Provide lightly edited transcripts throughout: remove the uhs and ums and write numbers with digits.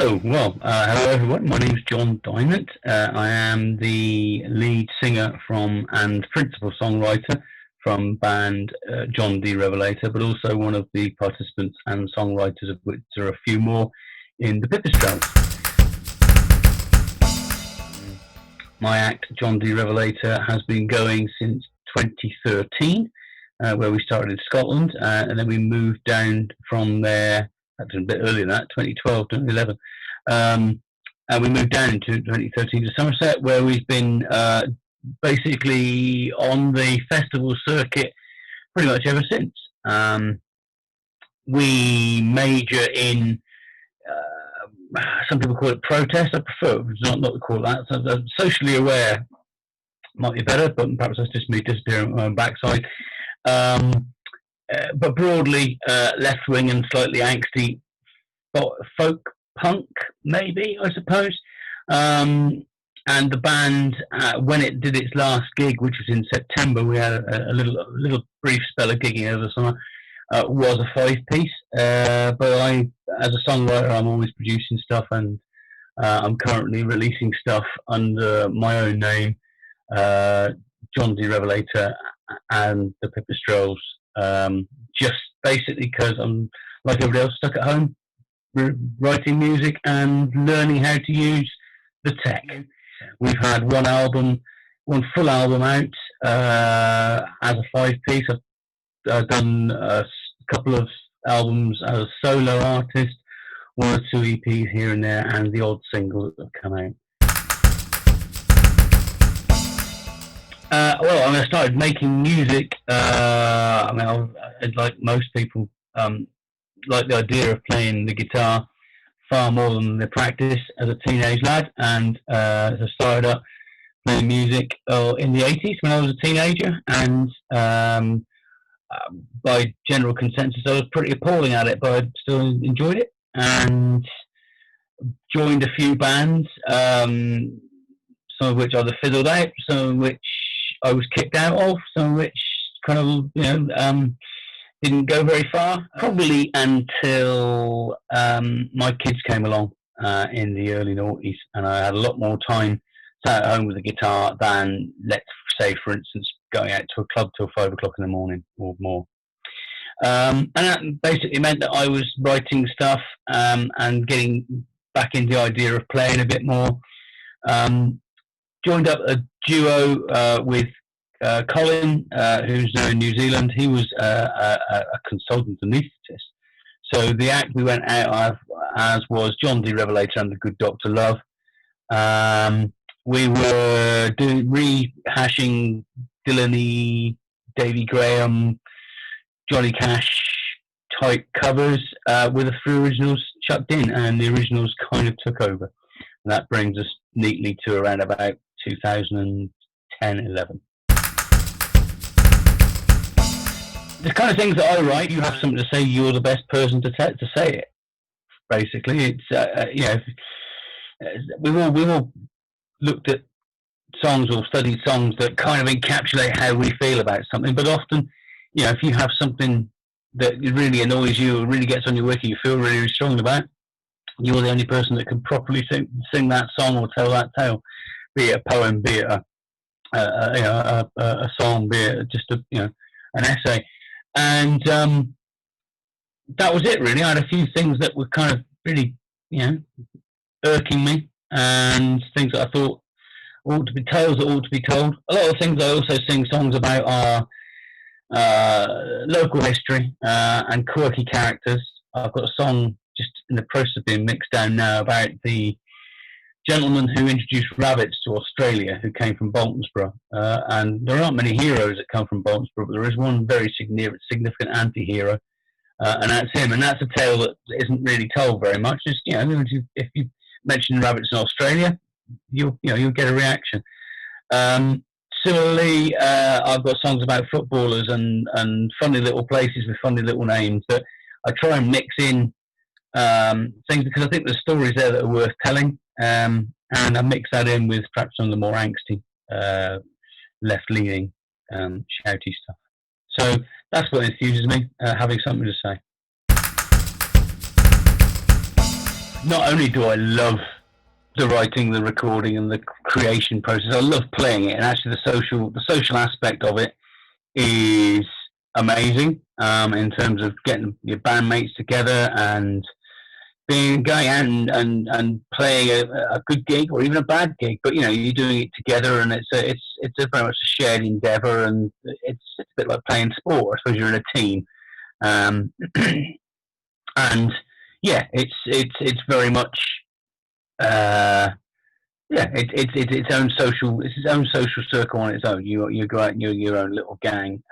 Hello everyone. My name is John Diment. I am the lead singer from and principal songwriter from band John D. Revelator, but also one of the participants and songwriters, of which there are a few more in the Pipistrelles. My act, John D. Revelator, has been going since 2013, where we started in Scotland, and then we moved down from there. That's a bit earlier than that, 2012, 2011. And we moved down into 2013 to Somerset, where we've been basically on the festival circuit pretty much ever since. We major in, some people call it protest. I prefer not to call it that. So socially aware might be better, but perhaps that's just me disappearing on my own backside. But broadly, left-wing and slightly angsty folk punk, maybe, I suppose. And the band, when it did its last gig, which was in September, we had a little brief spell of gigging over the summer, was a five-piece. But I, as a songwriter, I'm always producing stuff, and I'm currently releasing stuff under my own name, John D. Revelator and the Pipistrelles. Just basically because I'm, like everybody else, stuck at home writing music and learning how to use the tech. We've had one full album out as a five-piece. I've done a couple of albums as a solo artist, one or two EPs here and there, and the odd single that have come out. I started making music. Like most people, like the idea of playing the guitar far more than the practice as a teenage lad, and so I started up playing music in the 80s when I was a teenager, and by general consensus I was pretty appalling at it, but I still enjoyed it, and joined a few bands, some of which either fizzled out, some of which I was kicked out of, some of which kind of, didn't go very far, probably until my kids came along in the early noughties, and I had a lot more time sat at home with a guitar than, let's say, for instance, going out to a club till 5 o'clock in the morning or more. And that basically meant that I was writing stuff and getting back into the idea of playing a bit more. Joined up a duo with Colin, who's now in New Zealand. He was a consultant anaesthetist. So the act we went out as was John D. Revelator and the Good Dr. Love. We were rehashing Dylan-y, Davy Graham, Johnny Cash type covers with a few originals chucked in, and the originals kind of took over. And that brings us neatly to around about 2010-11. The kind of things that I write, you have something to say, you're the best person to say it. Basically, it's we've all looked at songs or studied songs that kind of encapsulate how we feel about something. But often, if you have something that really annoys you or really gets on your wick, you feel really, really strongly about, you're the only person that can properly sing that song or tell that tale. Be it a poem, be it a song, be it just an essay. And that was it, really. I had a few things that were kind of really, irking me, and things that I thought ought to be tales that ought to be told. A lot of things I also sing songs about are local history and quirky characters. I've got a song just in the process of being mixed down now about the gentleman who introduced rabbits to Australia, who came from Boltonsborough. And there aren't many heroes that come from Boltonsborough, but there is one very significant anti-hero, and that's him. And that's a tale that isn't really told very much. Just, if you mention rabbits in Australia, you'll get a reaction. Similarly, I've got songs about footballers and funny little places with funny little names that I try and mix in things, because I think there's stories there that are worth telling. And I mix that in with perhaps some of the more angsty, left-leaning, shouty stuff. So that's what enthuses me, having something to say. not only do I love the writing, the recording, and the creation process, I love playing it, and actually the social aspect of it is amazing, in terms of getting your bandmates together and going out and playing a good gig or even a bad gig, but you're doing it together, and it's very much a shared endeavour, and it's a bit like playing sport. I suppose you're in a team, um, and yeah, it's very much it's its own social circle on its own. You go out and you're your own little gang.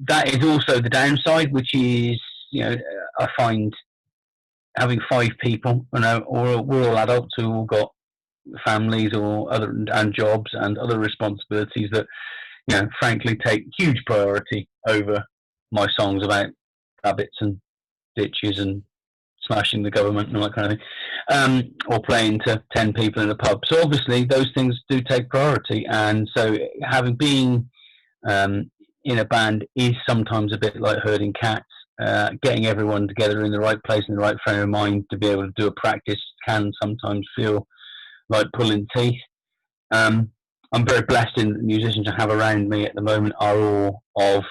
That is also the downside, which is I find having 5 people, or we're all adults who all got families or other and jobs and other responsibilities that frankly take huge priority over my songs about rabbits and ditches and smashing the government and all that kind of thing, or playing to 10 people in a pub. So obviously those things do take priority, and so having been in a band is sometimes a bit like herding cats. Getting everyone together in the right place, in the right frame of mind to be able to do a practice can sometimes feel like pulling teeth. I'm very blessed in the musicians I have around me at the moment are all of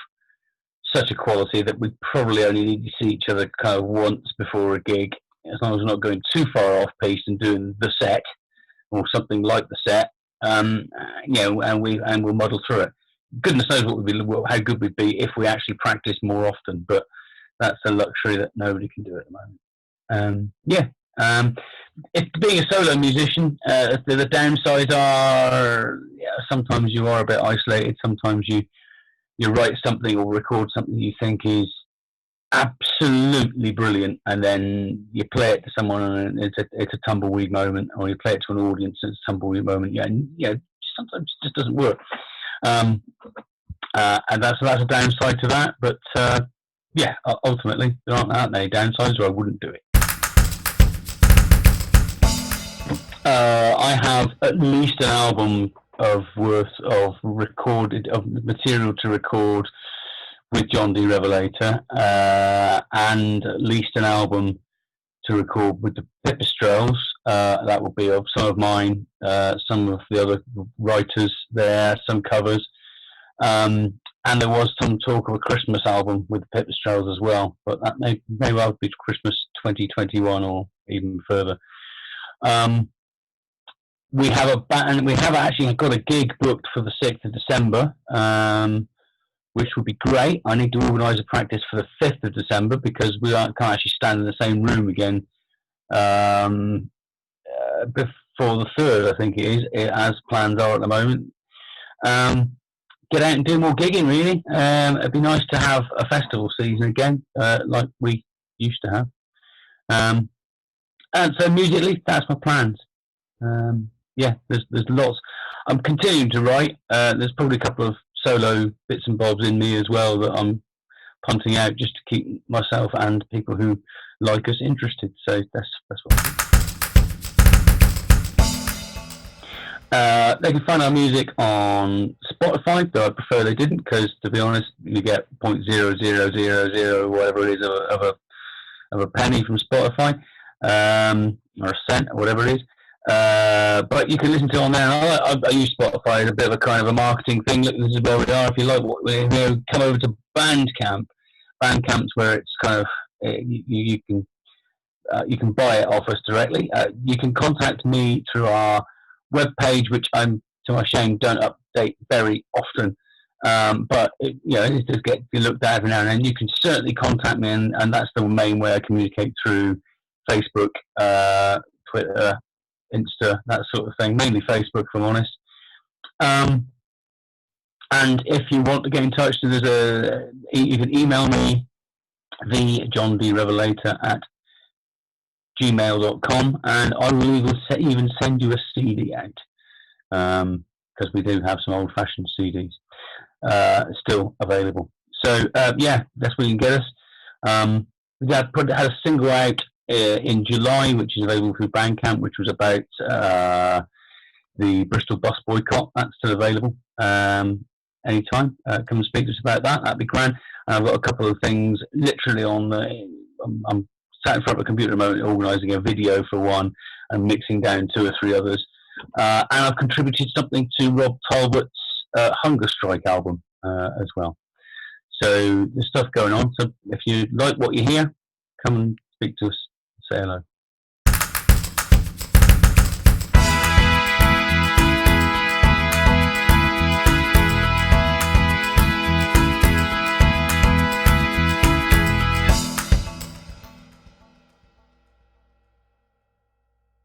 such a quality that we probably only need to see each other kind of once before a gig, as long as we're not going too far off piece and doing the set or something like the set. And we'll muddle through it. Goodness knows how good we'd be if we actually practiced more often, but that's a luxury that nobody can do at the moment. If being a solo musician, the downsides are sometimes you are a bit isolated. Sometimes you write something or record something you think is absolutely brilliant, and then you play it to someone and it's a tumbleweed moment, or you play it to an audience and it's a tumbleweed moment. And sometimes it just doesn't work. And that's a downside to that, but ultimately there aren't that many downsides, or I wouldn't do it. I have at least an album worth of material to record with John D. Revelator, and at least an album to record with the Pipistrelles. That will be of some of mine, some of the other writers there, some covers. And there was some talk of a Christmas album with the Pipistrelles as well, but that may well be Christmas 2021 or even further. We have actually got a gig booked for the 6th of December, which would be great. I need to organise a practice for the 5th of December because we can't actually stand in the same room again before the 3rd, I think it is, as plans are at the moment. Get out and do more gigging, really. It'd be nice to have a festival season again, like we used to have. And so musically, that's my plans. There's lots. I'm continuing to write. There's probably a couple of solo bits and bobs in me as well that I'm punting out just to keep myself and people who like us interested. So that's what I do. They can find our music on Spotify, though I prefer they didn't, because to be honest, you get 0.0000 whatever it is of a penny from Spotify, or a cent or whatever it is. But you can listen to it on there. I use Spotify as a bit of a kind of a marketing thing. Look, this is where we are. If you like, come over to Bandcamp. Bandcamp's where it's kind of you can buy it off us directly. You can contact me through our web page, which I'm, to my shame, don't update very often. But it does get looked at every now and then. You can certainly contact me, and that's the main way I communicate, through Facebook, Twitter, Insta, that sort of thing. Mainly Facebook, if I'm honest. And if you want to get in touch, you can email me, the John D. Revelator at gmail.com, and I will even send you a CD out, because we do have some old-fashioned CDs still available. So that's where you can get us. We had a single out in July, which is available through Bandcamp, which was about the Bristol bus boycott. That's still available anytime. Come and speak to us about that. That'd be grand. And I've got a couple of things literally on I'm sat in front of a computer at the moment organising a video for one and mixing down 2 or 3 others. And I've contributed something to Rob Talbot's Hunger Strike album as well. So there's stuff going on. So if you like what you hear, come and speak to us, say hello.